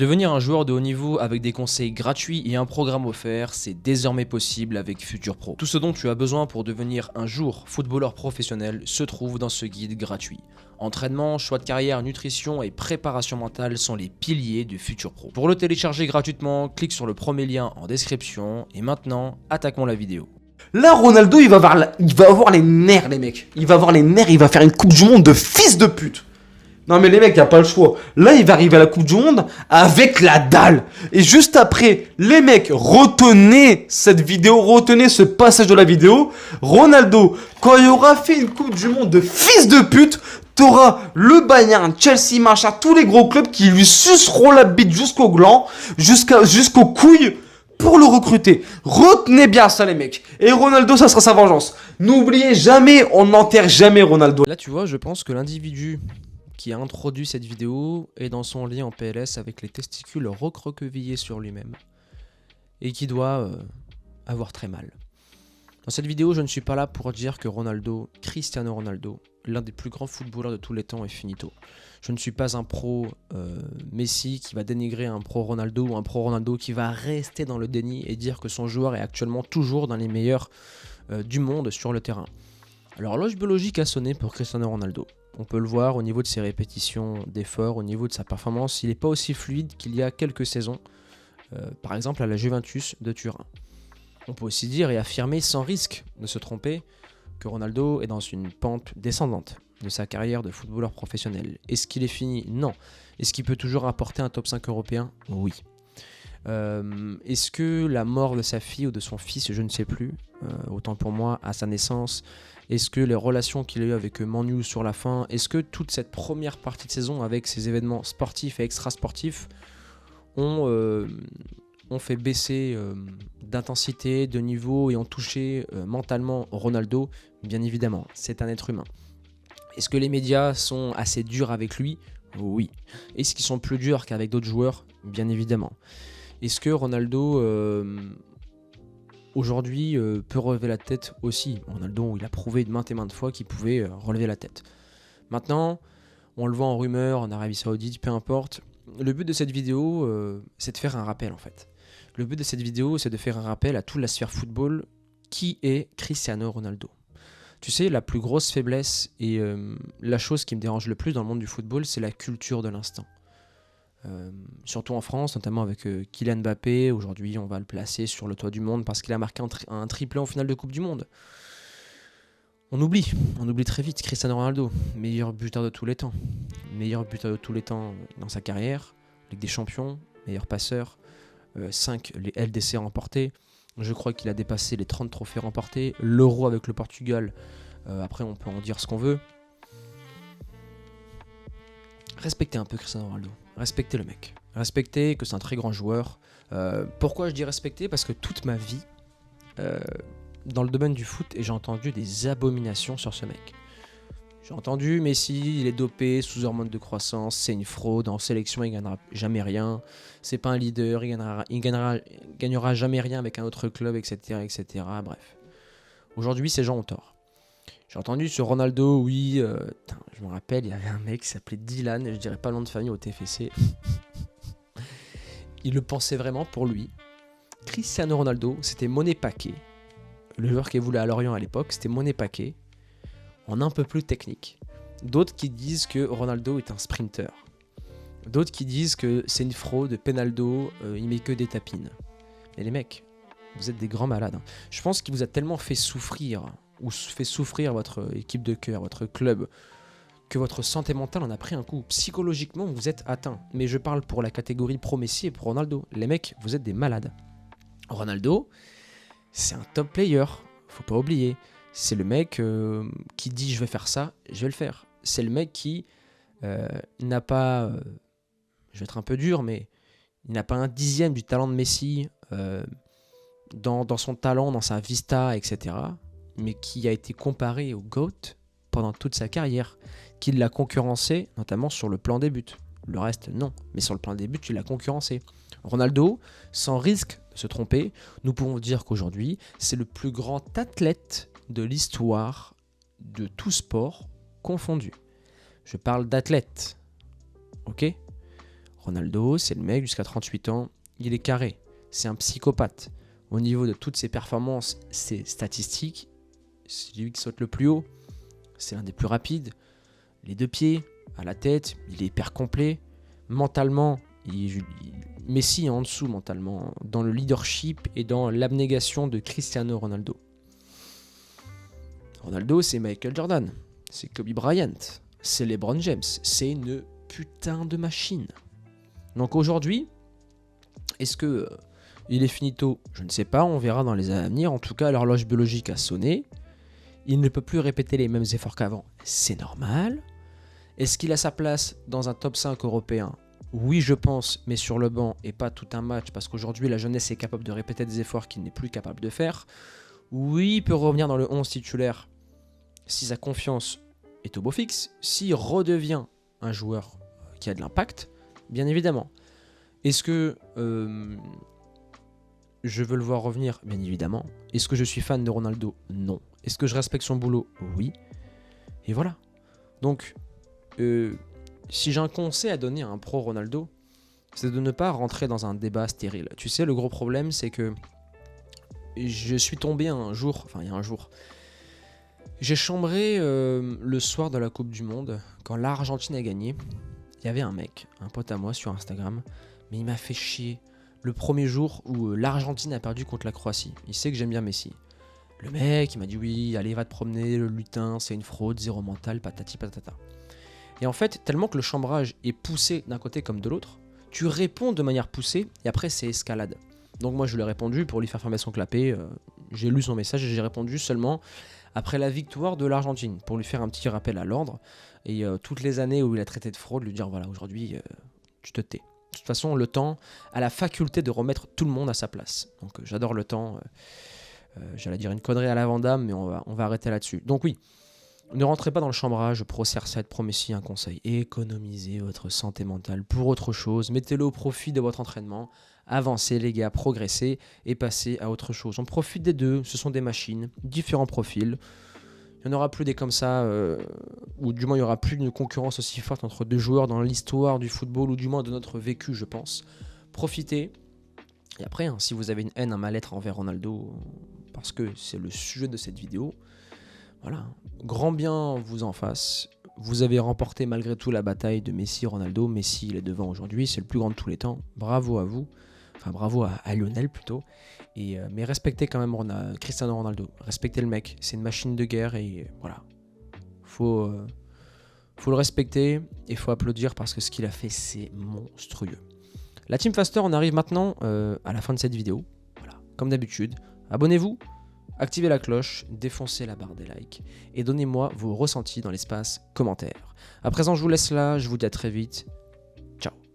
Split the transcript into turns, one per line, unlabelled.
Devenir un joueur de haut niveau avec des conseils gratuits et un programme offert, c'est désormais possible avec Futur Pro. Tout ce dont tu as besoin pour devenir un jour footballeur professionnel se trouve dans ce guide gratuit. Entraînement, choix de carrière, nutrition et préparation mentale sont les piliers du Futur Pro. Pour le télécharger gratuitement, clique sur le premier lien en description et maintenant, attaquons la vidéo.
Là, Ronaldo, il va avoir les nerfs, les mecs. Il va avoir les nerfs, il va faire une Coupe du Monde de fils de pute. Non mais les mecs, y a pas le choix. Là, il va arriver à la Coupe du Monde avec la dalle. Et juste après, les mecs, retenez cette vidéo, retenez ce passage de la vidéo. Ronaldo, quand il aura fait une Coupe du Monde de fils de pute, t'auras le Bayern, Chelsea, machin, tous les gros clubs qui lui suceront la bite jusqu'au gland, jusqu'aux couilles pour le recruter. Retenez bien ça, les mecs. Et Ronaldo, ça sera sa vengeance. N'oubliez jamais, on n'enterre jamais Ronaldo.
Là, tu vois, je pense que l'individu qui a introduit cette vidéo est dans son lit en PLS avec les testicules recroquevillés sur lui-même et qui doit avoir très mal. Dans cette vidéo, je ne suis pas là pour dire que Ronaldo, Cristiano Ronaldo, l'un des plus grands footballeurs de tous les temps, est finito. Je ne suis pas un pro Messi qui va dénigrer un pro Ronaldo ou un pro Ronaldo qui va rester dans le déni et dire que son joueur est actuellement toujours dans les meilleurs du monde sur le terrain. Alors l'horloge biologique a sonné pour Cristiano Ronaldo. On peut le voir au niveau de ses répétitions d'efforts, au niveau de sa performance. Il n'est pas aussi fluide qu'il y a quelques saisons, par exemple à la Juventus de Turin. On peut aussi dire et affirmer sans risque de se tromper que Ronaldo est dans une pente descendante de sa carrière de footballeur professionnel. Est-ce qu'il est fini? Non. Est-ce qu'il peut toujours apporter un top 5 européen? Oui. Est-ce que la mort de sa fille ou de son fils, je ne sais plus, autant pour moi, à sa naissance, est-ce que les relations qu'il a eues avec Manu sur la fin, est-ce que toute cette première partie de saison avec ces événements sportifs et extra-sportifs ont fait baisser d'intensité, de niveau et ont touché mentalement Ronaldo? Bien évidemment, c'est un être humain. Est-ce que les médias sont assez durs avec lui? Oui. Est-ce qu'ils sont plus durs qu'avec d'autres joueurs? Bien évidemment. Est-ce que Ronaldo aujourd'hui peut relever la tête aussi? Ronaldo, il a prouvé de maintes et maintes fois qu'il pouvait relever la tête. Maintenant, on le voit en rumeur, en Arabie Saoudite, peu importe. Le but de cette vidéo, c'est de faire un rappel en fait. Le but de cette vidéo, c'est de faire un rappel à toute la sphère football. Qui est Cristiano Ronaldo? Tu sais, la plus grosse faiblesse et la chose qui me dérange le plus dans le monde du football, c'est la culture de l'instant. Surtout en France, notamment avec Kylian Mbappé. Aujourd'hui, on va le placer sur le toit du monde parce qu'il a marqué un triplé en finale de Coupe du Monde. On oublie très vite Cristiano Ronaldo, meilleur buteur de tous les temps. Meilleur buteur de tous les temps dans sa carrière, Ligue des Champions, meilleur passeur, 5 les LDC remportés. Je crois qu'il a dépassé les 30 trophées remportés. L'Euro avec le Portugal, après on peut en dire ce qu'on veut. Respectez un peu Cristiano Ronaldo. Respectez le mec. Respectez que c'est un très grand joueur. Pourquoi je dis respecter? Parce que toute ma vie, dans le domaine du foot, j'ai entendu des abominations sur ce mec. J'ai entendu Messi, il est dopé, sous hormones de croissance, c'est une fraude, en sélection il gagnera jamais rien, c'est pas un leader, il gagnera jamais rien avec un autre club, etc. etc. Bref. Aujourd'hui, ces gens ont tort. J'ai entendu sur Ronaldo, oui, je me rappelle, il y avait un mec qui s'appelait Dylan, je dirais pas le nom de famille au TFC. Il le pensait vraiment pour lui. Cristiano Ronaldo, c'était monnaie paquet. Le joueur qui voulait à Lorient à l'époque, c'était monnaie paquet. En un peu plus technique. D'autres qui disent que Ronaldo est un sprinter. D'autres qui disent que c'est une fraude, Penaldo, il met que des tapines. Mais les mecs, vous êtes des grands malades. Je pense qu'il vous a tellement fait souffrir, ou fait souffrir votre équipe de cœur, votre club, que votre santé mentale en a pris un coup. Psychologiquement, vous êtes atteint. Mais je parle pour la catégorie pro Messi et pour Ronaldo. Les mecs, vous êtes des malades. Ronaldo, c'est un top player, faut pas oublier. C'est le mec qui dit je vais faire ça, je vais le faire. C'est le mec qui n'a pas, je vais être un peu dur, mais il n'a pas un dixième du talent de Messi dans son talent, dans sa vista, etc. Mais qui a été comparé au GOAT pendant toute sa carrière, qui l'a concurrencé, notamment sur le plan des buts. Le reste, non. Mais sur le plan des buts, il l'a concurrencé. Ronaldo, sans risque de se tromper, nous pouvons dire qu'aujourd'hui, c'est le plus grand athlète de l'histoire de tout sport confondu. Je parle d'athlète. Ok ? Ronaldo, c'est le mec jusqu'à 38 ans, il est carré. C'est un psychopathe. Au niveau de toutes ses performances, ses statistiques, c'est lui qui saute le plus haut. C'est l'un des plus rapides. Les 2 pieds, à la tête, il est hyper complet. Mentalement, Messi est en dessous mentalement, dans le leadership et dans l'abnégation de Cristiano Ronaldo. Ronaldo, c'est Michael Jordan, c'est Kobe Bryant, c'est LeBron James, c'est une putain de machine. Donc aujourd'hui, est-ce que il est finito? Je ne sais pas, on verra dans les années à venir. En tout cas, l'horloge biologique a sonné. Il ne peut plus répéter les mêmes efforts qu'avant. C'est normal. Est-ce qu'il a sa place dans un top 5 européen? Oui, je pense, mais sur le banc et pas tout un match, parce qu'aujourd'hui, la jeunesse est capable de répéter des efforts qu'il n'est plus capable de faire. Oui, il peut revenir dans le 11 titulaire si sa confiance est au beau fixe, s'il redevient un joueur qui a de l'impact, bien évidemment. Est-ce que je veux le voir revenir? Bien évidemment. Est-ce que je suis fan de Ronaldo? Non. Est-ce que je respecte son boulot? Oui. Et voilà. Donc, si j'ai un conseil à donner à un pro Ronaldo, c'est de ne pas rentrer dans un débat stérile. Tu sais, le gros problème, c'est que je suis tombé un jour, enfin il y a un jour, j'ai chambré le soir de la Coupe du Monde, quand l'Argentine a gagné. Il y avait un mec, un pote à moi sur Instagram, mais il m'a fait chier. Le premier jour où l'Argentine a perdu contre la Croatie. Il sait que j'aime bien Messi. Le mec, il m'a dit oui, allez, va te promener, le lutin, c'est une fraude, zéro mental, patati patata. Et en fait, tellement que le chambrage est poussé d'un côté comme de l'autre, tu réponds de manière poussée et après c'est escalade. Donc moi je lui ai répondu pour lui faire fermer son clapet. J'ai lu son message et j'ai répondu seulement après la victoire de l'Argentine pour lui faire un petit rappel à l'ordre et toutes les années où il a traité de fraude, lui dire voilà, aujourd'hui tu te tais. De toute façon, le temps a la faculté de remettre tout le monde à sa place. Donc j'adore le temps. J'allais dire une connerie à la Van Damme, mais on va arrêter là-dessus. Donc oui, ne rentrez pas dans le chambrage, pro CR7, pro Messi, un conseil. Économisez votre santé mentale pour autre chose. Mettez-le au profit de votre entraînement. Avancez les gars, progressez et passez à autre chose. On profite des deux, ce sont des machines, différents profils. Il n'y en aura plus des comme ça, ou du moins il n'y aura plus une concurrence aussi forte entre deux joueurs dans l'histoire du football, ou du moins de notre vécu, je pense. Profitez. Et après, hein, si vous avez une haine, un mal-être envers Ronaldo, parce que c'est le sujet de cette vidéo, voilà, grand bien vous en fasse. Vous avez remporté malgré tout la bataille de Messi-Ronaldo. Messi, il est devant aujourd'hui, c'est le plus grand de tous les temps. Bravo à vous. Enfin, bravo à Lionel plutôt. Mais respectez quand même Cristiano Ronaldo. Respectez le mec. C'est une machine de guerre et voilà. Faut le respecter et faut applaudir parce que ce qu'il a fait, c'est monstrueux. La Team Faster, on arrive maintenant à la fin de cette vidéo. Voilà, comme d'habitude. Abonnez-vous, activez la cloche, défoncez la barre des likes et donnez-moi vos ressentis dans l'espace commentaires. À présent, je vous laisse là. Je vous dis à très vite.